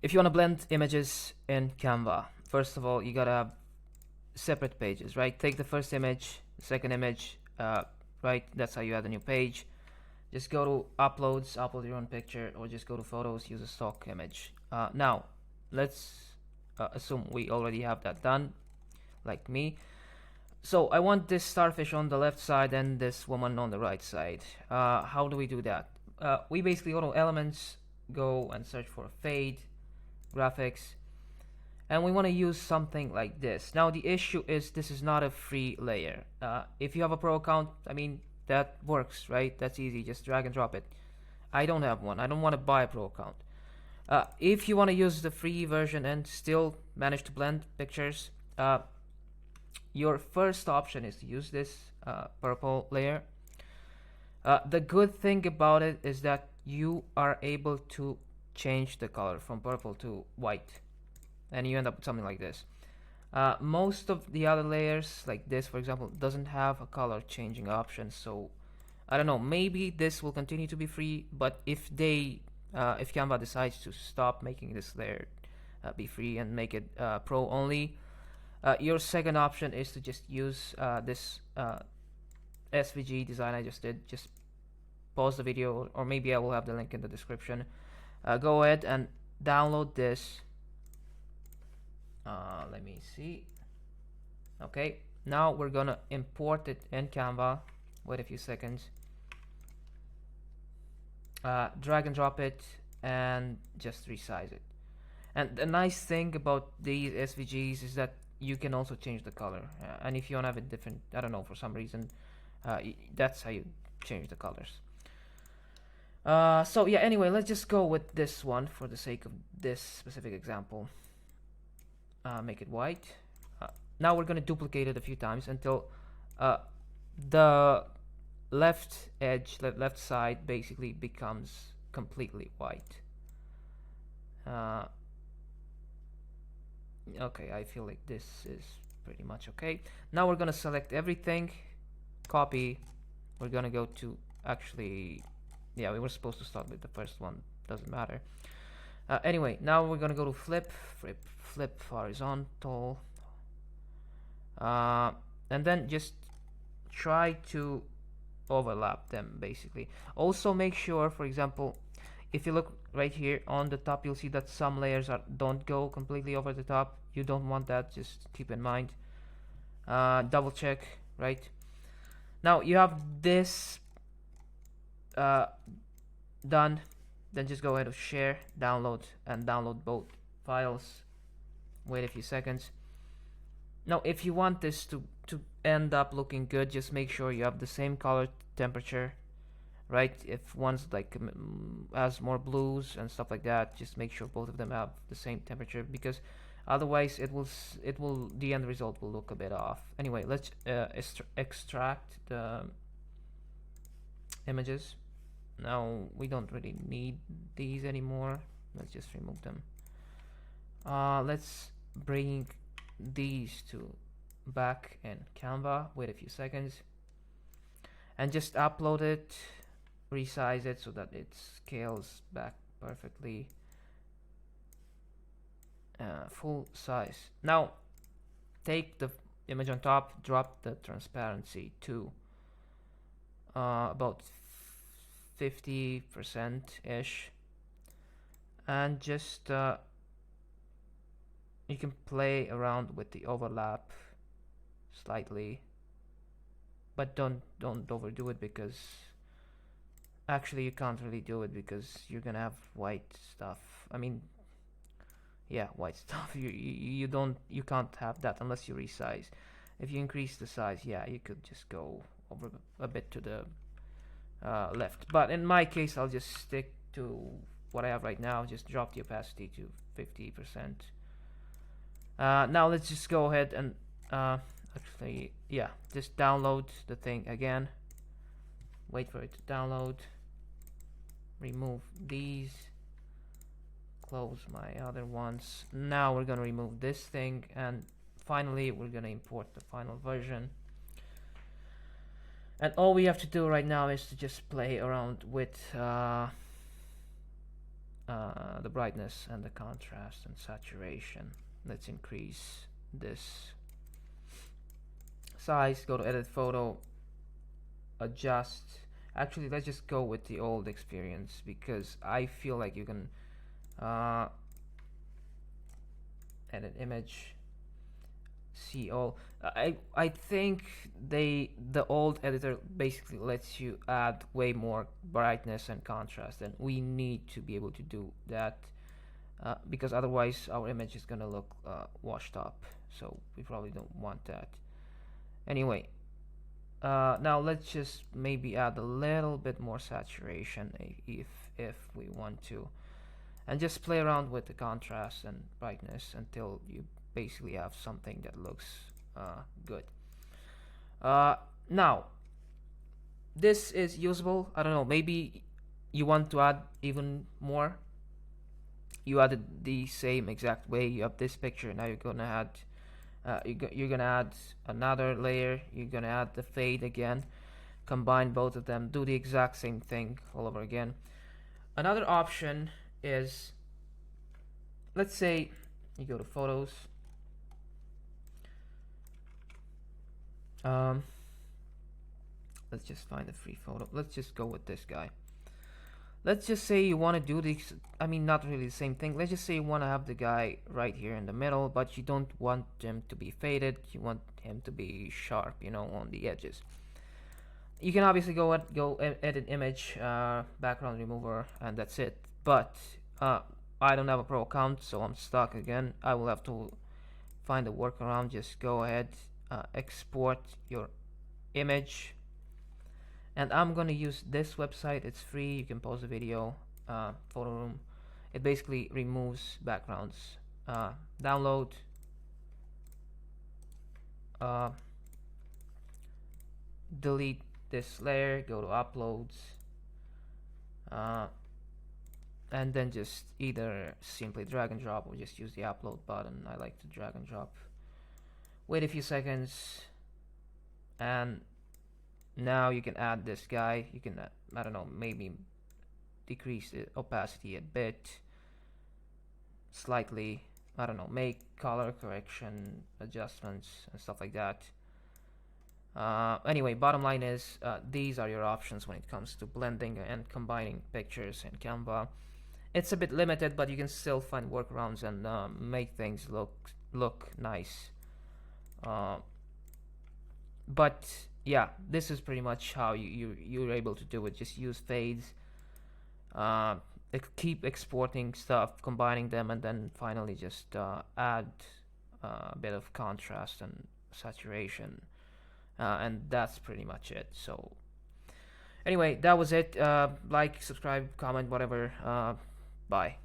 If you want to blend images in Canva, first of all, you gotta have separate pages, right? Take the first image, the second image, right? That's how you add a new page. Just go to uploads, upload your own picture, or just go to photos, use a stock image. Now, let's assume we already have that done, like me. So I want this starfish on the left side and this woman on the right side. How do we do that? We basically go to elements, go and search for fade, graphics, and we want to use something like this. Now the issue is this is not a free layer. If you have a pro account, I mean, that works, right? That's easy, just drag and drop it. I don't have one. I don't want to buy a pro account. If you want to use the free version and still manage to blend pictures, your first option is to use this purple layer. The good thing about it is that you are able to change the color from purple to white, and you end up with something like this. Most of the other layers, like this for example, doesn't have a color changing option, so I don't know, maybe this will continue to be free, but if Canva decides to stop making this layer be free and make it pro only, your second option is to just use this SVG design I just did. Just pause the video, or maybe I will have the link in the description. Go ahead and download this. Let me see. Okay, now we're gonna import it in Canva. Wait a few seconds. Drag and drop it and just resize it. And the nice thing about these SVGs is that you can also change the color, and if you want to have it different, I don't know, for some reason, that's how you change the colors. So yeah, anyway, let's just go with this one for the sake of this specific example. Make it white. Now we're going to duplicate it a few times until the left edge, left side basically becomes completely white. Okay, I feel like this is pretty much okay. Now we're gonna select everything, copy. We're gonna go to, actually, yeah, we were supposed to start with the first one, doesn't matter. Anyway, now we're gonna go to flip horizontal, and then just try to overlap them basically. Also make sure, for example, if you look right here on the top, you'll see that some layers don't go completely over the top. You don't want that, just keep in mind. Double check, right? Now you have this done, then just go ahead and share, download, and download both files. Wait a few seconds. Now if you want this to end up looking good, just make sure you have the same color temperature, right? If one's like has more blues and stuff like that, just make sure both of them have the same temperature, because otherwise the end result will look a bit off. Anyway, let's extract the images. Now we don't really need these anymore, let's just remove them. Let's bring these two back in Canva. Wait a few seconds and just upload it, resize it so that it scales back perfectly, full size. Now take the image on top, drop the transparency to about 50% ish, and just you can play around with the overlap slightly, but don't overdo it, because actually you can't really do it because you're gonna have white stuff. I mean, yeah, white stuff. You can't have that unless you resize. If you increase the size, yeah, you could just go over a bit to the left, but in my case I'll just stick to what I have right now. Just drop the opacity to 50%. Now let's just go ahead and actually, yeah, just download the thing again, wait for it to download, remove these, close my other ones. Now we're gonna remove this thing, and finally we're gonna import the final version. And all we have to do right now is to just play around with the brightness and the contrast and saturation. Let's increase this size. Go to edit photo, adjust. Actually, let's just go with the old experience because I feel like you can edit image, see all. I think the old editor basically lets you add way more brightness and contrast, and we need to be able to do that because otherwise our image is gonna look washed up. So we probably don't want that. Anyway, now let's just maybe add a little bit more saturation if we want to, and just play around with the contrast and brightness until you basically have something that looks good. Now this is usable. I don't know, maybe you want to add even more. You added the same exact way. You have this picture, now you're gonna add you're gonna add another layer. You're gonna add the fade again, combine both of them, do the exact same thing all over again. Another option is, let's say you go to photos, let's just find a free photo. Let's just go with this guy. Let's just say you want to do this, I mean not really the same thing. Let's just say you want to have the guy right here in the middle, but you don't want him to be faded. You want him to be sharp, you know, on the edges. You can obviously go edit image, background remover, and that's it. But I don't have a pro account, so I'm stuck again. I will have to find a workaround. Just go ahead, export your image, and I'm gonna use this website. It's free. You can pause the video. Photo Room. It basically removes backgrounds. Download. Delete this layer. Go to uploads. And then just either simply drag and drop or just use the upload button. I like to drag and drop. Wait a few seconds, and now you can add this guy. You can I don't know, maybe decrease the opacity a bit, slightly, I don't know, make color correction adjustments and stuff like that. Anyway, bottom line is these are your options when it comes to blending and combining pictures in Canva. It's a bit limited, but you can still find workarounds and make things look nice. But yeah, this is pretty much how you're able to do it. Just use fades, keep exporting stuff, combining them, and then finally just add a bit of contrast and saturation, and that's pretty much it. So anyway, that was it. Like, subscribe, comment, whatever. Bye.